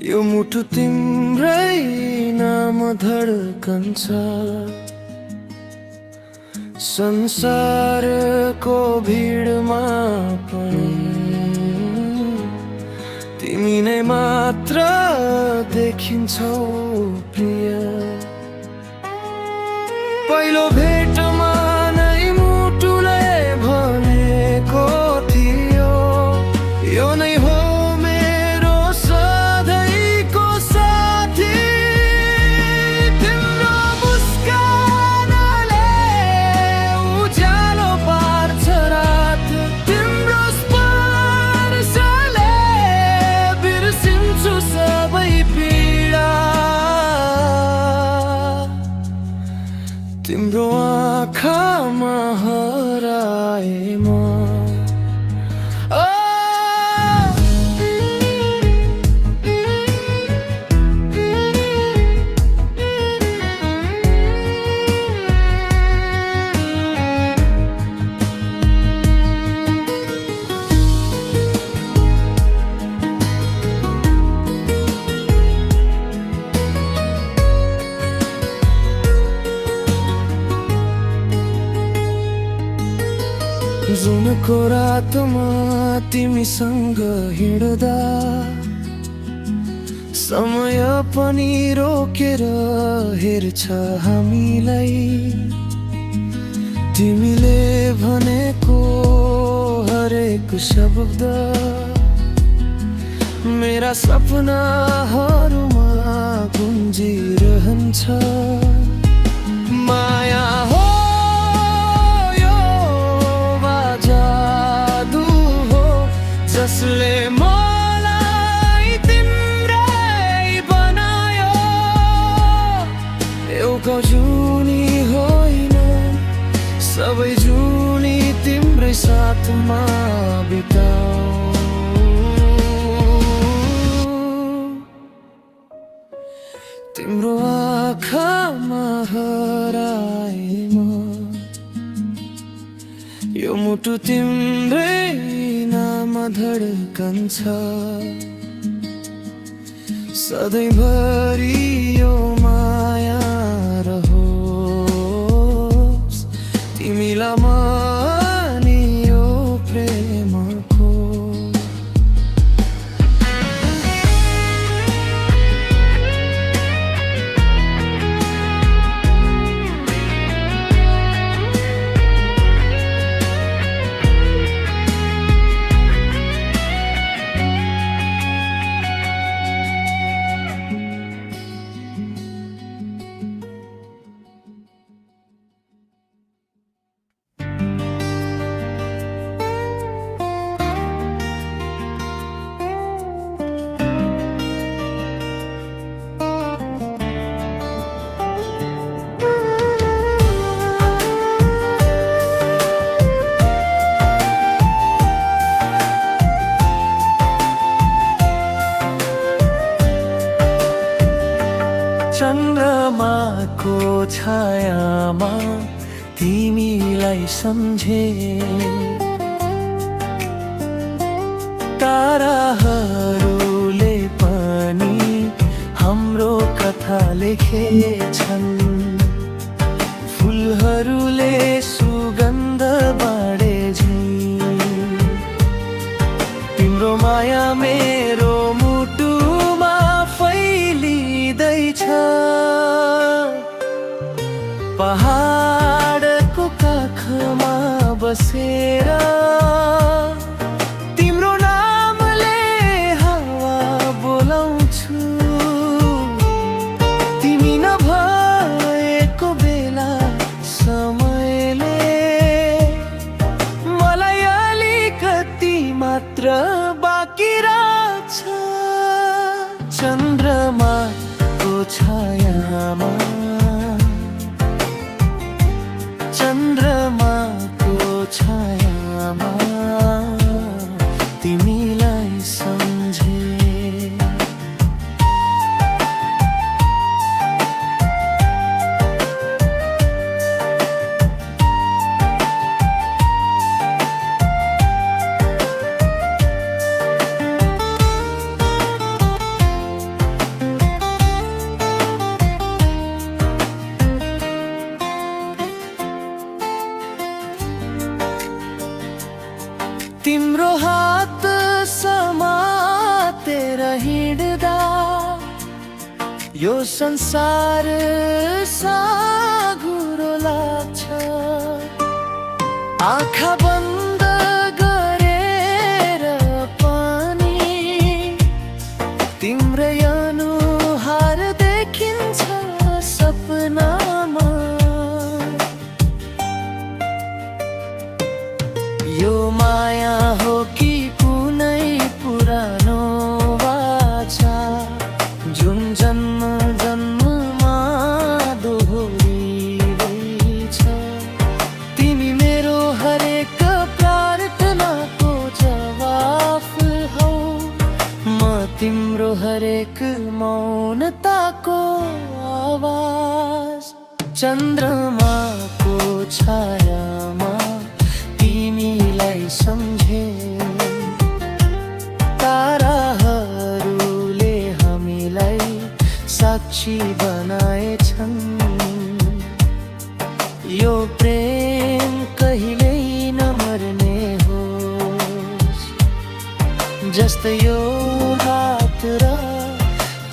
यो मुटु तिम्रै नाम धड्कन्छ। संसारको भिडमा पनि तिमी नै मात्र देखिन्छौ प्रिय। पहिलो भेटमा नै मुटुले भनेको थियो, यो नै हो मेरो सधैँको साथी। तिम्रो मुस्कानले उज्यालो पार्छ रात, तिम्रो स्पर्शले बिर्सिन्छु सबै पीडा। तिम्रो आँखामा हराए म। जुनको रातमा तिमीसँग हिँड्दा समय पनि रोकेर हेर्छ हामीलाई। तिमीले भनेको हरेक शब्द मेरा सपनाहरूमा गुन्जिरहन्छ। माया हो जसले मलाई तिम्रै बनायो। एउटा जुनी होइन, सबै जुनी तिम्रै साथमा बिताऊ। तिम्रो आँखामा हराए म। यो मुटु तिम्रै नाम धड्कन्छ। सधैँभरि यो माया रहोस् तिमीलाई मानी यो प्रेमको। चन्द्रमाको छायामा तिमीलाई सम्झे, ताराहरूले पनि हाम्रो कथा लेखेछन्। फुलहरूले सुगन्ध बाँडे झैं तिम्रो माया मेरो मुटुमा फैलिँदैछ। पहाडको काखमा बसेर तिम्रो नामले हावा बोलाउँछु। तिमी नभएको बेला समयले मलाई अलिकति मात्र बाँकी रहेछ। चन्द्रमाको छायामा चन्द्रमाको छायामा तिमीलाई सम्झे। यो संसार साँघुरो लाग्छ। आँखा बन्द गरेर पनि तिम्रै अनुहार देखिन्छ सपनामा। यो माया हो कि कुनै पुरानो वाचा जुन जन्म जन्ममा दोहोरिँदैछ। तिमी मेरो हरेक प्रार्थनाको जवाफ हौ, म तिम्रो हरेक मौनताको आवाज। चन्द्रमाको छायामा तिमीलाई सम्झे, ताराहरूले हामीलाई साक्षी बनाएछन्। यो प्रेम कहिल्यै नमर्ने होस्, जस्तै यो हात र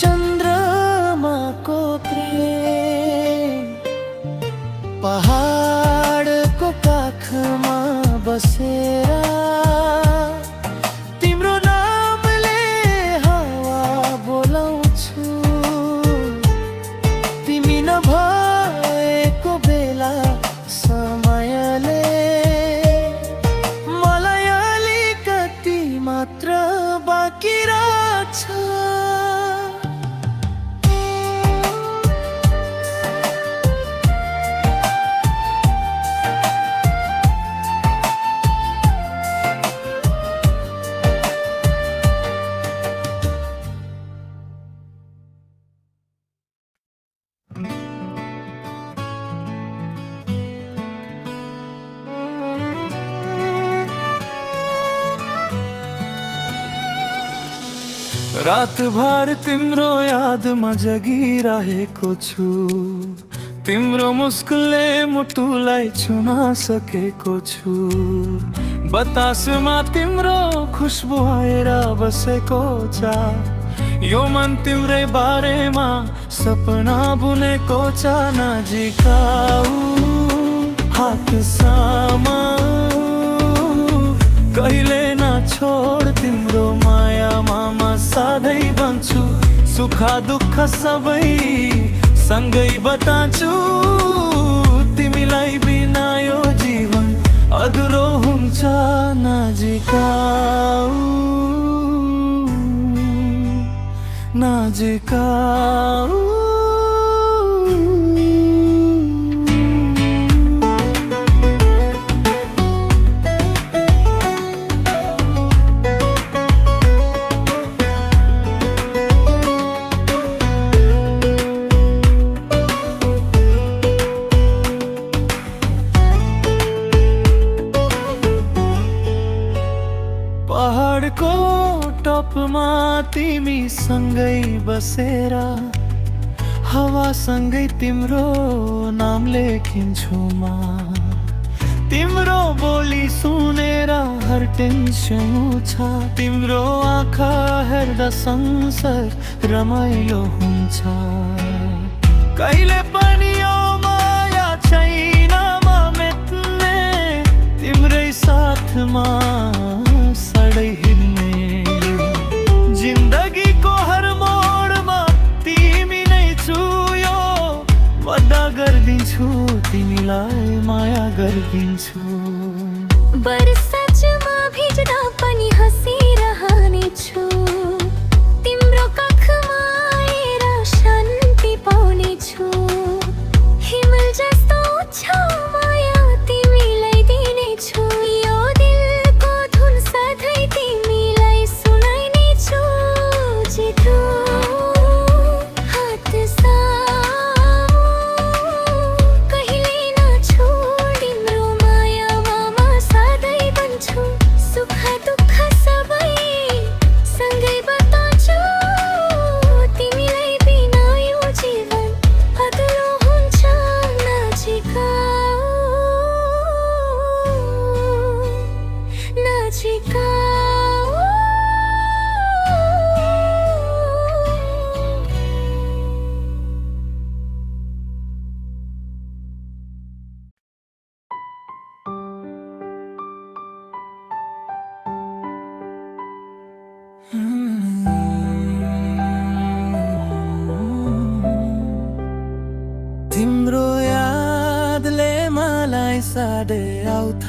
चन्द्रमाको प्रेम। पहाडको काखमा बसेर तिम्रो नामले हावा बोलाउँछु। तिमी नभएको बेला समयले मलाई अलिकति मात्र बाँकी राख्छ। रातभर तिम्रो यादमा जगिरहेको छु। तिम्रो मुस्कुलले मुटुलाई छुन सकेको छु। बतासमा तिम्रो खुसबु आएर बसेको छ। यो मन तिम्रै बारेमा सपना बुनेको छ। नजिकाऊ हात समाऊ, कहिले नछोड तिम्रो मायामा म सधैँ बन्छु। सुख दुःख सबै सँगै बतान्छु। तिमीलाई बिना यो जीवन अधुरो हुन्छ। नजिकाऊ नजिकाऊ। पहाडको टपमा तिमी सँगै बसेर हावासँगै तिम्रो नाम लेखिन्छु म। तिम्रो बोली सुनेर हर टेन्सन छ। तिम्रो आँखा हेर्दा संसार रमाइलो हुन्छ। कहिले पनि यो माया छैन म मेट्ने, तिम्रै साथमा सडै हिँड्ने। जिन्दगीको हर मोडमा तिमी नै छु। यो वादा गर्दिन्छु, तिमीलाई माया गर्दिन्छु। बरसातमा भिज्दा पनि हाँसिरहनेछु। तिम्रो काखमा आएर शान्ति पाउनेछु। हिमल जस्तो छ माया तिमीलाई दिनेछु। यो दिलको धुन सधैँ तिमीलाई सुनाइनेछु। जिठो हात सामु, कहिल्यै नछोड तिम्रो मायामा म सधैँ बन्छु। सुख दुःख सब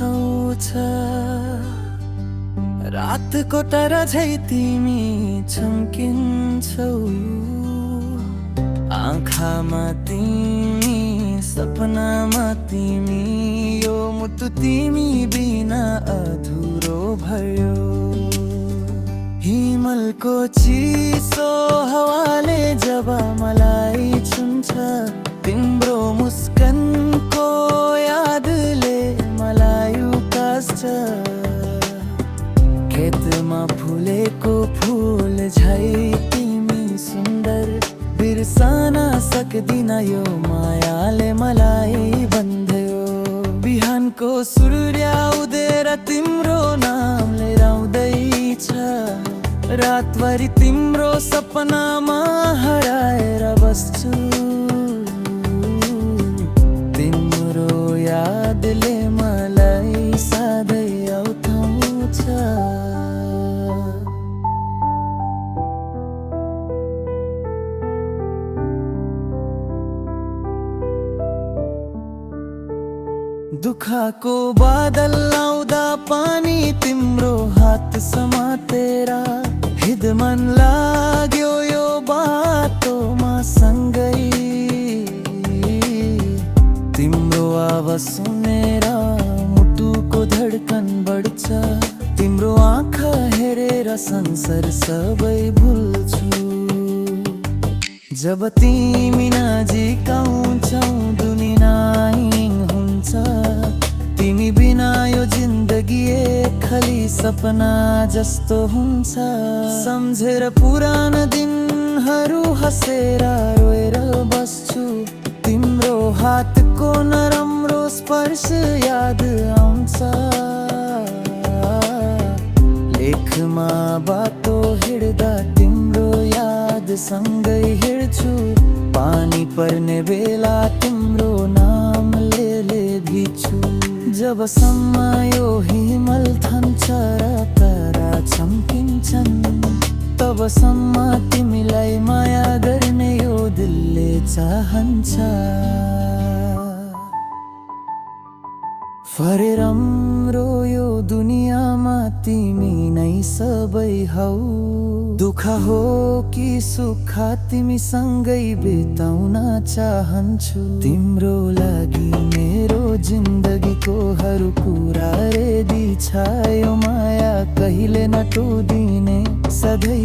ठाउँ छ रातको तारा झै तिमी चम्किन्छौ आँखामा तिमी सपनामा तिमी यो मुटु तिमी बिना अधुरो भयो हिमलको चिसो हावाले जब मलाई छुन्छ तिम्रो मुस्कानको यादले मलाई उकास्छ खेतमा फुलेको फुल झै तिमी सुन्दर बिर्सन सक्दिन यो मायाले मलाई बन्ध्यो बिहानको सूर्य उदेर तिम्रो नाम लिएर आउँदैछ रातभरि तिम्रो सपनामा हराएर बस्छु तिम्रो यादले मलाई सधैँ आउँछ दुःखको बादल आउँदा पानी तिम्रो हात समातेर हिद मन लाग्यो यो बाटोमा सँगै तिम्रो आवाज सुनेर मुटुको धड्कन बढ्छ तिम्रो आँखा हेरेर संसार सबै भुल्छु जब तिमी नजिक आउँछौ दुनिया हुन्छ तिमी बिना यो जिन्दगी एक खाली सपना जस्तो हुन्छ सम्झेर पुराना दिनहरू हँसेर रोएर बस्छु तिम्रो हातको नराम्रो स्पर्श याद आउँछ लेखमा बाटो हिँड्दा तिम्रो याद सँगै हिँड्छु पानी पर्ने बेला तिम्रो नाम ले भिज्छु जबसम्म यो हिमल थन्छ र तारा चम्किन्छन् तबसम्म तिमीलाई माया गर्ने यो दिलले चाहन्छ फरे राम्रो यो दुनियाँमा तिमी नै सबै हौ दुःख हो कि सुख तिमीसँगै बिताउन चाहन्छु तिम्रो लागि मेरो जिन्दगीको हर कुरा रेडी छ यो माया कहिले नटुदिने सधैँ